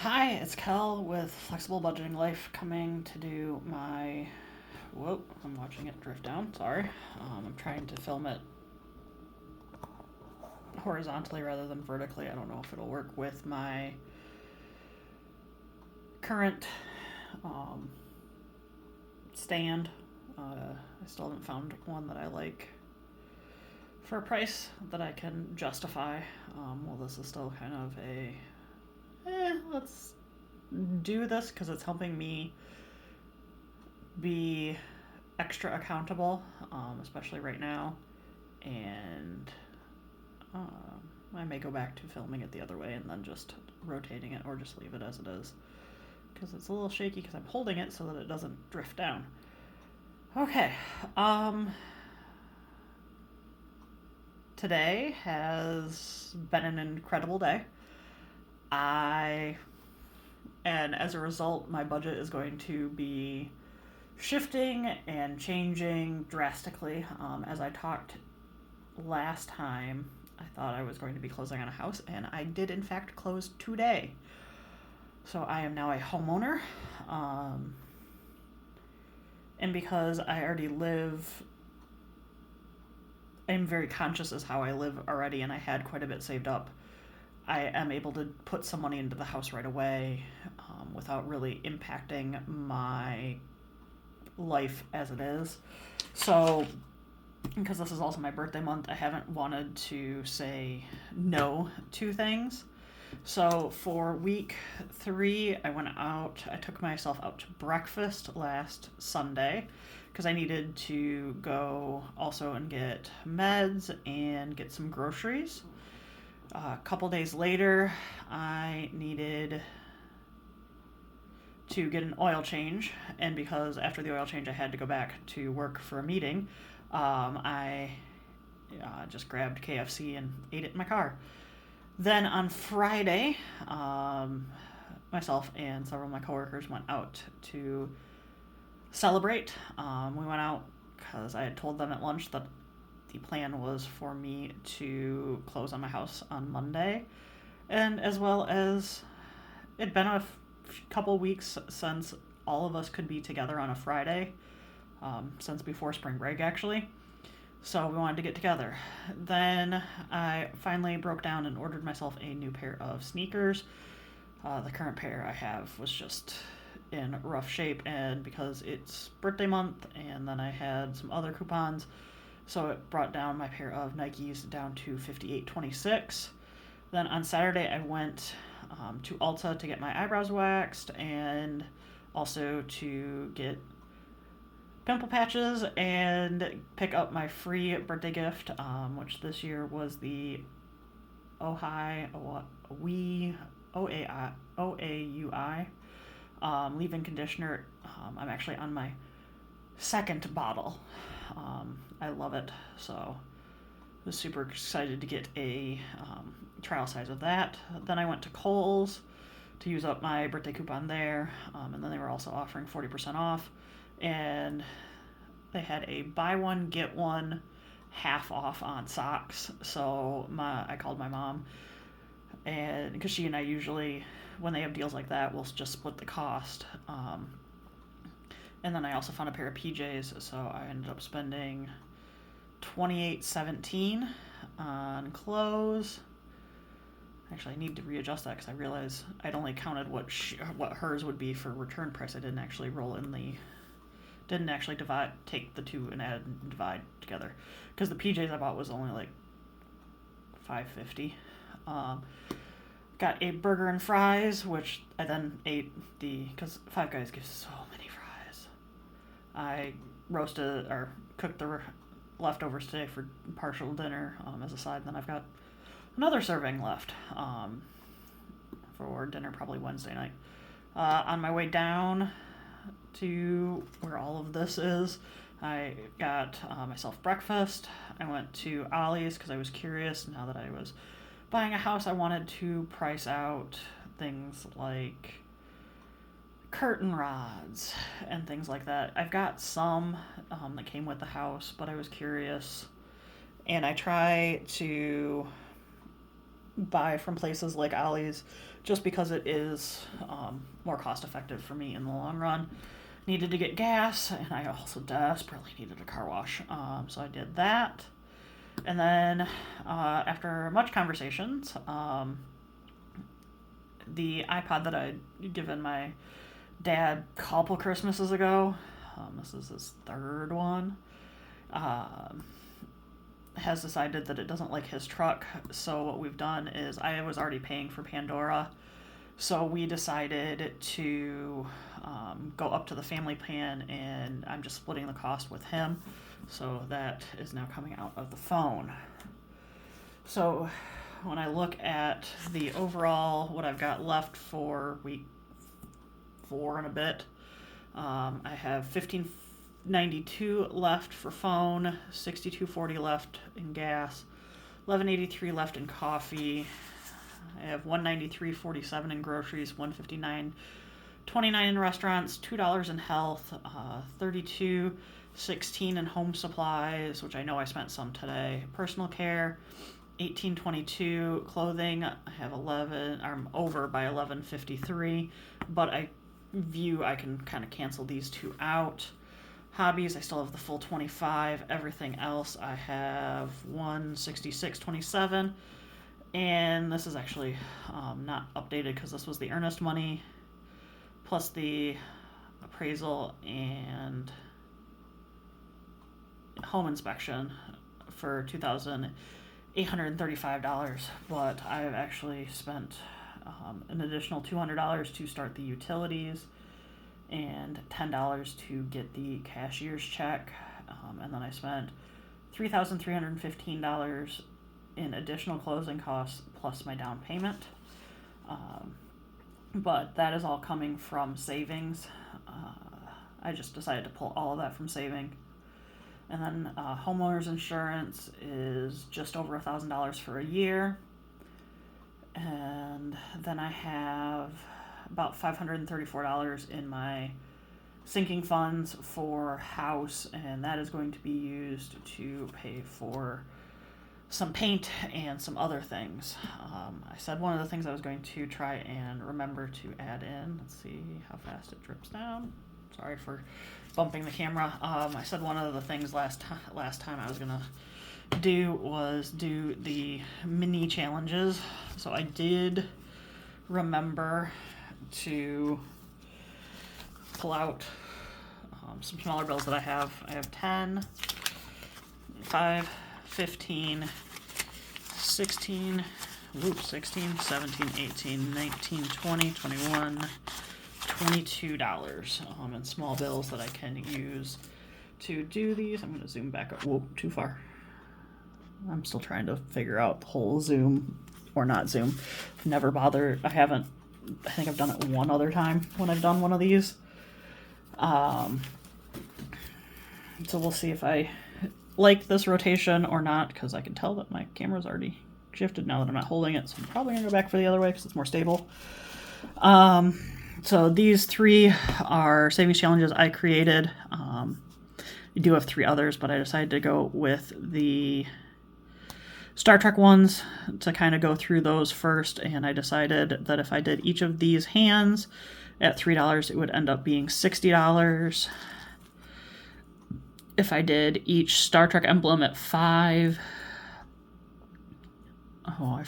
Hi, it's Kel with Flexible Budgeting Life coming to do my. Whoa, I'm watching it drift down. Sorry. I'm trying to film it horizontally rather than vertically. I don't know if it'll work with my current um, stand. I still haven't found one that I like for a price that I can justify. Well, this is still kind of let's do this because it's helping me be extra accountable, especially right now. And I may go back to filming it the other way and then just rotating it or just leave it as it is. Because it's a little shaky because I'm holding it so that it doesn't drift down. Okay. Today has been an incredible day. And as a result, my budget is going to be shifting and changing drastically. As I talked last time, I thought I was going to be closing on a house, and I did in fact close today. So I am now a homeowner. And because I already live, I'm very conscious as how I live already, and I had quite a bit saved up. I am able to put some money into the house right away without really impacting my life as it is. So, because this is also my birthday month, I haven't wanted to say no to things. So for week 3, I took myself out to breakfast last Sunday because I needed to go also and get meds and get some groceries. A couple days later, I needed to get an oil change, and because after the oil change I had to go back to work for a meeting, I just grabbed KFC and ate it in my car. Then on Friday, myself and several of my coworkers went out to celebrate. We went out because I had told them at lunch that the plan was for me to close on my house on Monday, and as well as it'd been a couple weeks since all of us could be together on a Friday, since before spring break actually. So we wanted to get together. Then I finally broke down and ordered myself a new pair of sneakers. The current pair I have was just in rough shape, and because it's birthday month and then I had some other coupons, so it brought down my pair of Nikes down to $58.26. Then on Saturday I went to Ulta to get my eyebrows waxed and also to get pimple patches and pick up my free birthday gift, which this year was the OAUI leave-in conditioner. I'm actually on my second bottle. I love it, so I was super excited to get a trial size of that. Then I went to Kohl's to use up my birthday coupon there, and then they were also offering 40% off, and they had a buy one get one half off on socks. So I called my mom, and because she and I usually, when they have deals like that, we'll just split the cost. And then I also found a pair of PJs, so I ended up spending $28.17 on clothes. Actually, I need to readjust that because I realized I'd only counted what hers would be for return price. I didn't actually take the two and add and divide together, because the PJs I bought was only like $5.50. Got a burger and fries, which I then ate because Five Guys gives so many fries. I roasted or cooked the leftovers today for partial dinner as a side. And then I've got another serving left for dinner, probably Wednesday night. On my way down to where all of this is, I got myself breakfast. I went to Ollie's because I was curious. Now that I was buying a house, I wanted to price out things like curtain rods and things like that. I've got some that came with the house, but I was curious, and I try to buy from places like Ollie's just because it is more cost effective for me in the long run. Needed to get gas, and I also desperately needed a car wash, so I did that. And then after much conversations, the iPod that I'd given my dad a couple Christmases ago, this is his third one, has decided that it doesn't like his truck. So what we've done is, I was already paying for Pandora, so we decided to go up to the family plan, and I'm just splitting the cost with him. So that is now coming out of the phone. So when I look at the overall, what I've got left for week 4 and a bit, I have $15.92 left for phone, $62.40 left in gas, $11.83 left in coffee. I have $193.47 in groceries, $159.29 in restaurants, $2 in health, $32.16 in home supplies, which I know I spent some today. Personal care, $18.22. Clothing, I have I'm over by $11.53, but I can kind of cancel these two out. Hobbies, I still have the full $25. Everything else, I have $166.27. And this is actually not updated because this was the earnest money plus the appraisal and home inspection for $2,835. But I've actually spent an additional $200 to start the utilities and $10 to get the cashier's check. And then I spent $3,315 in additional closing costs plus my down payment. But that is all coming from savings. I just decided to pull all of that from saving. And then homeowners insurance is just over $1,000 for a year. And then I have about $534 in my sinking funds for house, and that is going to be used to pay for some paint and some other things. I said one of the things I was going to try and remember to add in. Let's see how fast it drips down. Sorry for bumping the camera. I said one of the things last time I was gonna do the mini challenges. So I did remember to pull out some smaller bills that I have. I have 10, 5, 15, 16, 16, 17, 18, 19, 20, 21, $22 in small bills that I can use to do these. I'm going to zoom back up. Whoa, too far. I'm still trying to figure out the whole zoom or not zoom. I've never bothered. I think I've done it one other time when I've done one of these. So we'll see if I like this rotation or not, because I can tell that my camera's already shifted now that I'm not holding it. So I'm probably going to go back for the other way because it's more stable. So these 3 are savings challenges I created. I do have 3 others, but I decided to go with the Star Trek ones to kind of go through those first. And I decided that if I did each of these hands at $3, it would end up being $60. If I did each Star Trek emblem at 5, I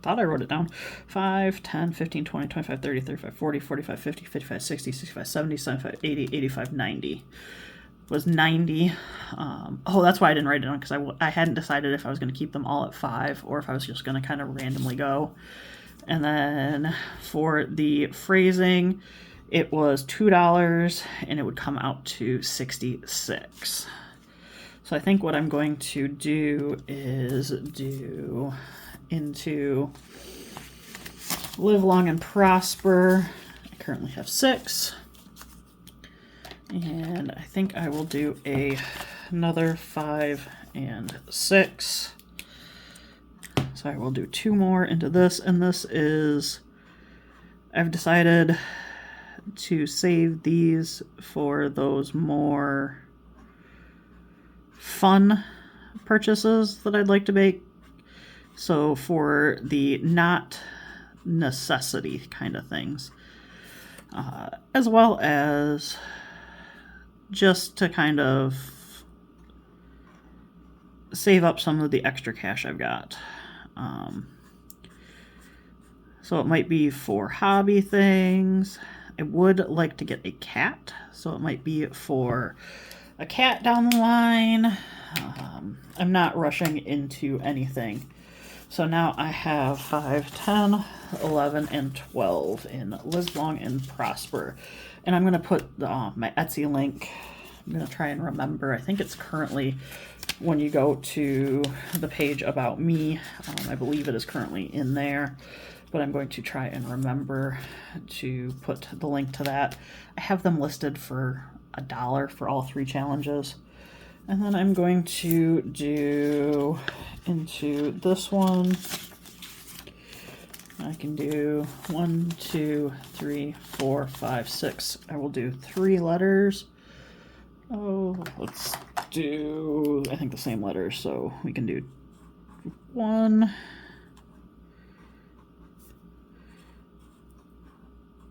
thought I wrote it down. 5, 10, 15, 20, 25, 30, 35, 40, 45, 50, 55, 60, 65, 70, 75, 80, 85, 90. Was 90. That's why I didn't write it down, because I hadn't decided if I was going to keep them all at 5 or if I was just going to kind of randomly go. And then for the phrasing, it was $2 and it would come out to 66. So I think what I'm going to do is do into Live Long and Prosper. I currently have 6. And I think I will do another 5 and 6. So I will do 2 more into this, and this is, I've decided to save these for those more fun purchases that I'd like to make. So for the not necessity kind of things, as well as just to kind of save up some of the extra cash I've got. So it might be for hobby things. I would like to get a cat, so it might be for a cat down the line. I'm not rushing into anything. So now I have 5, 10, 11, and 12 in Live Long and Prosper. And I'm going to put my Etsy link. I'm going to try and remember. I think it's currently when you go to the page about me. I believe it is currently in there. But I'm going to try and remember to put the link to that. I have them listed for $1 for all 3 challenges. And then I'm going to do into this one. I can do 1, 2, 3, 4, 5, 6. I will do 3 letters. Oh, let's do, I think, the same letters. So we can do 1,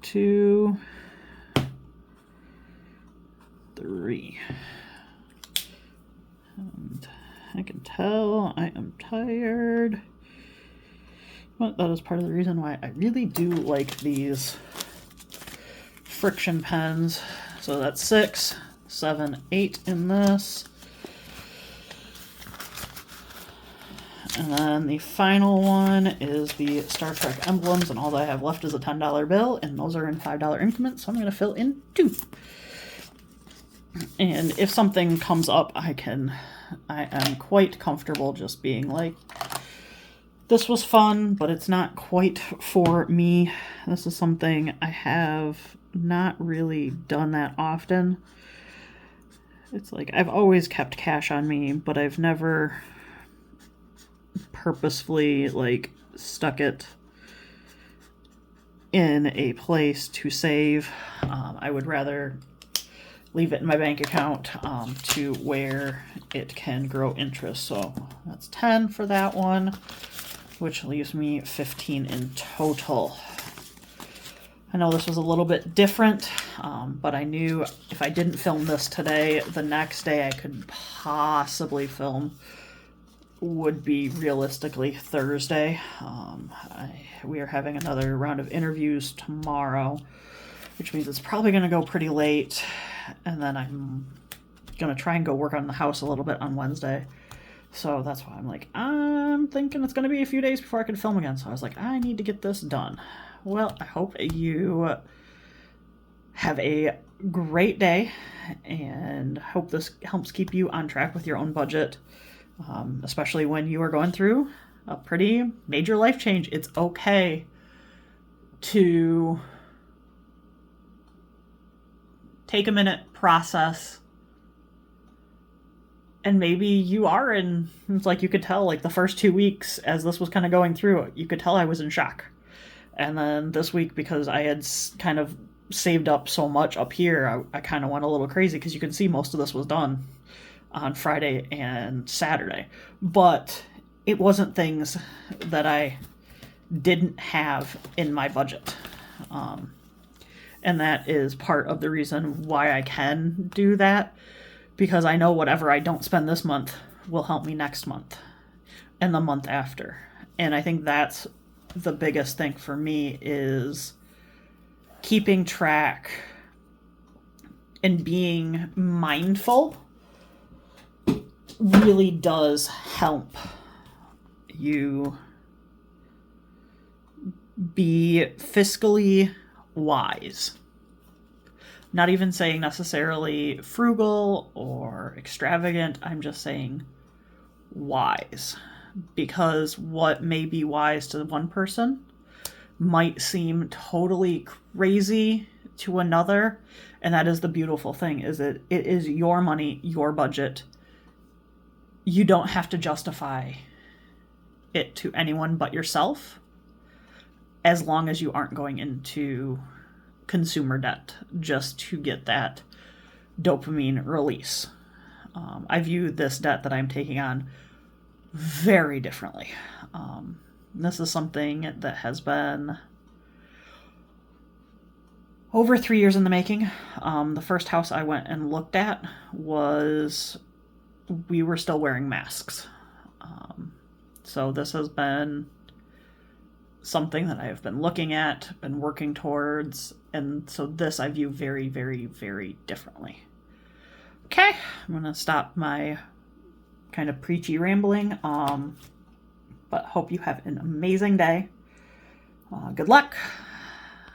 2, 3. And I can tell I am tired. But that is part of the reason why I really do like these friction pens. So that's 6, 7, 8 in this. And then the final one is the Star Trek emblems, and all that I have left is a $10 bill, and those are in $5 increments, so I'm going to fill in 2. And if something comes up, I am quite comfortable just being like, this was fun, but it's not quite for me. This is something I have not really done that often. It's like, I've always kept cash on me, but I've never purposefully like stuck it in a place to save. I would rather leave it in my bank account to where it can grow interest. So that's 10 for that one, which leaves me 15 in total. I know this was a little bit different, but I knew if I didn't film this today, the next day I could possibly film would be realistically Thursday. We are having another round of interviews tomorrow, which means it's probably going to go pretty late. And then I'm going to try and go work on the house a little bit on Wednesday. So that's why I'm like, I'm thinking it's going to be a few days before I can film again. So I was like, I need to get this done. Well, I hope you have a great day, and hope this helps keep you on track with your own budget, especially when you are going through a pretty major life change. It's okay to take a minute, process, and maybe you are in, it's like you could tell, like the first 2 weeks as this was kind of going through, you could tell I was in shock. And then this week, because I had kind of saved up so much up here, I kind of went a little crazy, because you can see most of this was done on Friday and Saturday. But it wasn't things that I didn't have in my budget. And that is part of the reason why I can do that, because I know whatever I don't spend this month will help me next month and the month after. And I think that's the biggest thing for me, is keeping track and being mindful really does help you be fiscally wise. Not even saying necessarily frugal or extravagant, I'm just saying wise. Because what may be wise to one person might seem totally crazy to another. And that is the beautiful thing, is that it is your money, your budget. You don't have to justify it to anyone but yourself, as long as you aren't going into consumer debt just to get that dopamine release. I view this debt that I'm taking on very differently. This is something that has been over 3 years in the making. The first house I went and looked at we were still wearing masks. So this has been something that I have been looking at, been working towards, and so this I view very, very, very differently. Okay, I'm going to stop my kind of preachy rambling, but hope you have an amazing day. Good luck.